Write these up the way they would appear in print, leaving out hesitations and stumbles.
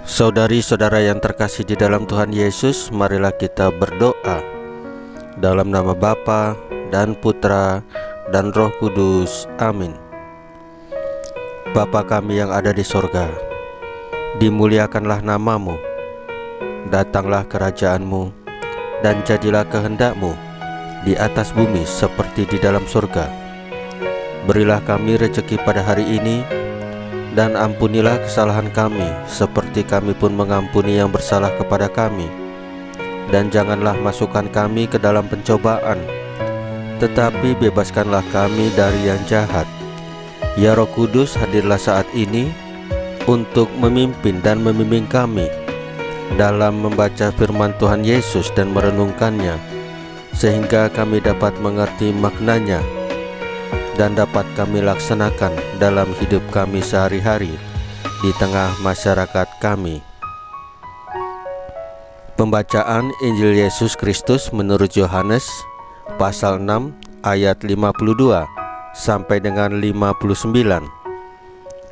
Saudari-saudara yang terkasih di dalam Tuhan Yesus, marilah kita berdoa. Dalam nama Bapa dan Putra dan Roh Kudus. Amin. Bapa kami yang ada di sorga, dimuliakanlah namamu, datanglah kerajaan-Mu, dan jadilah kehendak-Mu di atas bumi seperti di dalam surga. Berilah kami rezeki pada hari ini, dan ampunilah kesalahan kami seperti kami pun mengampuni yang bersalah kepada kami. Dan janganlah masukkan kami ke dalam pencobaan, tetapi bebaskanlah kami dari yang jahat. Ya Roh Kudus, hadirlah saat ini untuk memimpin dan membimbing kami dalam membaca firman Tuhan Yesus dan merenungkannya, sehingga kami dapat mengerti maknanya dan dapat kami laksanakan dalam hidup kami sehari-hari di tengah masyarakat kami. Pembacaan Injil Yesus Kristus menurut Yohanes pasal 6 ayat 52 sampai dengan 59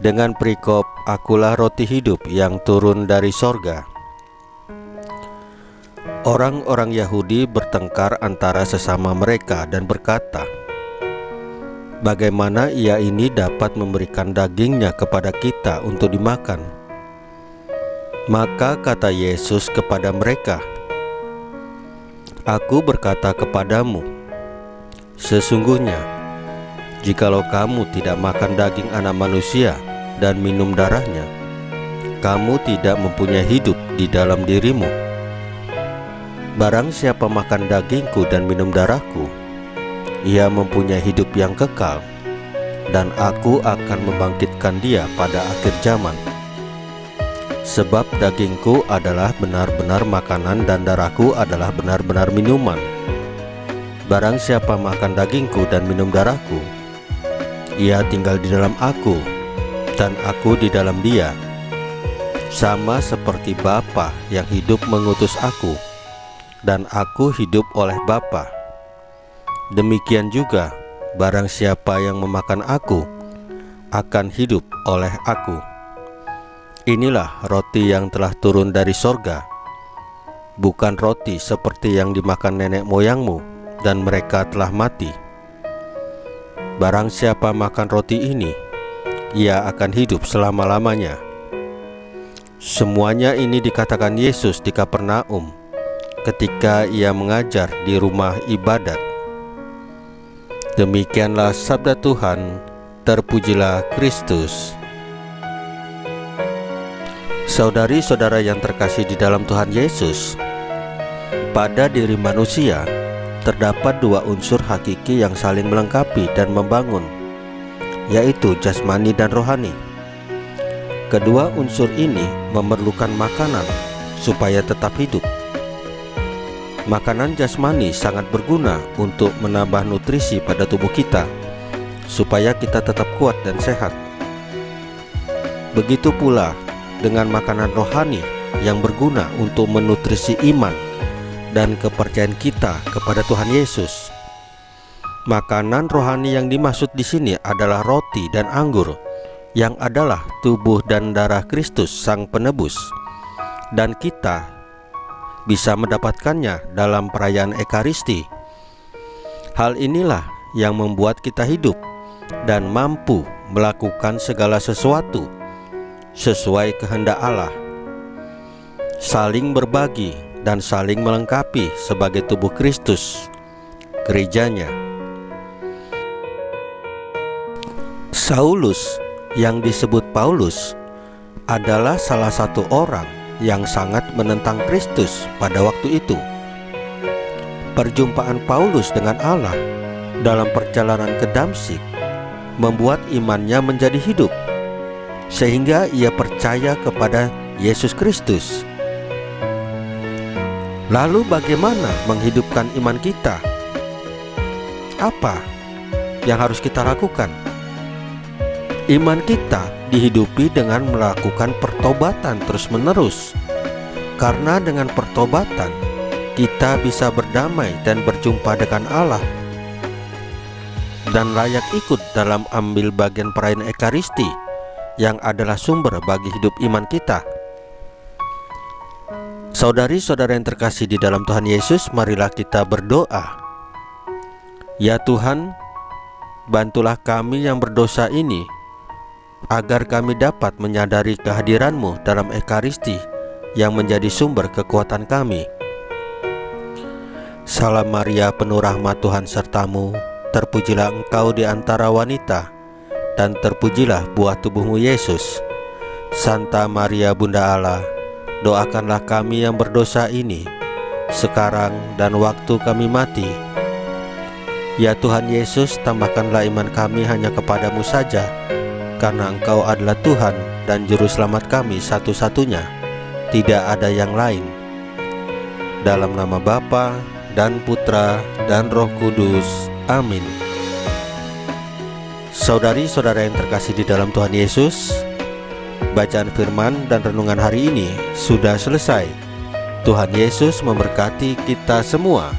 dengan perikop "Akulah roti hidup yang turun dari sorga." Orang-orang Yahudi bertengkar antara sesama mereka dan berkata, "Bagaimana ia ini dapat memberikan dagingnya kepada kita untuk dimakan?" Maka kata Yesus kepada mereka, "Aku berkata kepadamu, sesungguhnya, jikalau kamu tidak makan daging Anak Manusia dan minum darahnya, kamu tidak mempunyai hidup di dalam dirimu. Barang siapa makan dagingku dan minum darahku, ia mempunyai hidup yang kekal, dan aku akan membangkitkan dia pada akhir zaman. Sebab dagingku adalah benar-benar makanan dan darahku adalah benar-benar minuman. Barang siapa makan dagingku dan minum darahku, ia tinggal di dalam aku, dan aku di dalam dia. Sama seperti Bapa yang hidup mengutus aku, dan aku hidup oleh Bapa. Demikian juga, barang siapa yang memakan aku akan hidup oleh aku. Inilah roti yang telah turun dari sorga, bukan roti seperti yang dimakan nenek moyangmu dan mereka telah mati. Barang siapa makan roti ini, ia akan hidup selama-lamanya." Semuanya ini dikatakan Yesus di Kapernaum ketika ia mengajar di rumah ibadat. Demikianlah sabda Tuhan. Terpujilah Kristus. Saudari-saudara yang terkasih di dalam Tuhan Yesus, pada diri manusia terdapat dua unsur hakiki yang saling melengkapi dan membangun, yaitu jasmani dan rohani. Kedua unsur ini memerlukan makanan supaya tetap hidup. Makanan jasmani sangat berguna untuk menambah nutrisi pada tubuh kita, supaya kita tetap kuat dan sehat. Begitu pula dengan makanan rohani yang berguna untuk menutrisi iman dan kepercayaan kita kepada Tuhan Yesus. Makanan rohani yang dimaksud di sini adalah roti dan anggur, yang adalah tubuh dan darah Kristus Sang Penebus, dan kita bisa mendapatkannya dalam perayaan Ekaristi. Hal inilah yang membuat kita hidup dan mampu melakukan segala sesuatu sesuai kehendak Allah, saling berbagi dan saling melengkapi sebagai tubuh Kristus, gerejanya. Saulus, yang disebut Paulus, adalah salah satu orang yang sangat menentang Kristus pada waktu itu. Perjumpaan Paulus dengan Allah dalam perjalanan ke Damsyik membuat imannya menjadi hidup, sehingga ia percaya kepada Yesus Kristus. Lalu bagaimana menghidupkan iman kita? Apa yang harus kita lakukan? Iman kita dihidupi dengan melakukan pertobatan terus-menerus. Karena dengan pertobatan kita bisa berdamai dan berjumpa dengan Allah, dan layak ikut dalam ambil bagian perayaan Ekaristi yang adalah sumber bagi hidup iman kita. Saudari-saudara yang terkasih di dalam Tuhan Yesus, marilah kita berdoa. Ya Tuhan, bantulah kami yang berdosa ini, agar kami dapat menyadari kehadiran-Mu dalam Ekaristi yang menjadi sumber kekuatan kami. Salam Maria, penuh rahmat, Tuhan sertamu, terpujilah engkau di antara wanita, dan terpujilah buah tubuhmu Yesus. Santa Maria Bunda Allah, doakanlah kami yang berdosa ini, sekarang dan waktu kami mati. Ya Tuhan Yesus, tambahkanlah iman kami hanya kepadamu saja, karena Engkau adalah Tuhan dan Juru Selamat kami satu-satunya, tidak ada yang lain. Dalam nama Bapa dan Putra dan Roh Kudus. Amin. Saudari-saudara yang terkasih di dalam Tuhan Yesus, bacaan firman dan renungan hari ini sudah selesai. Tuhan Yesus memberkati kita semua.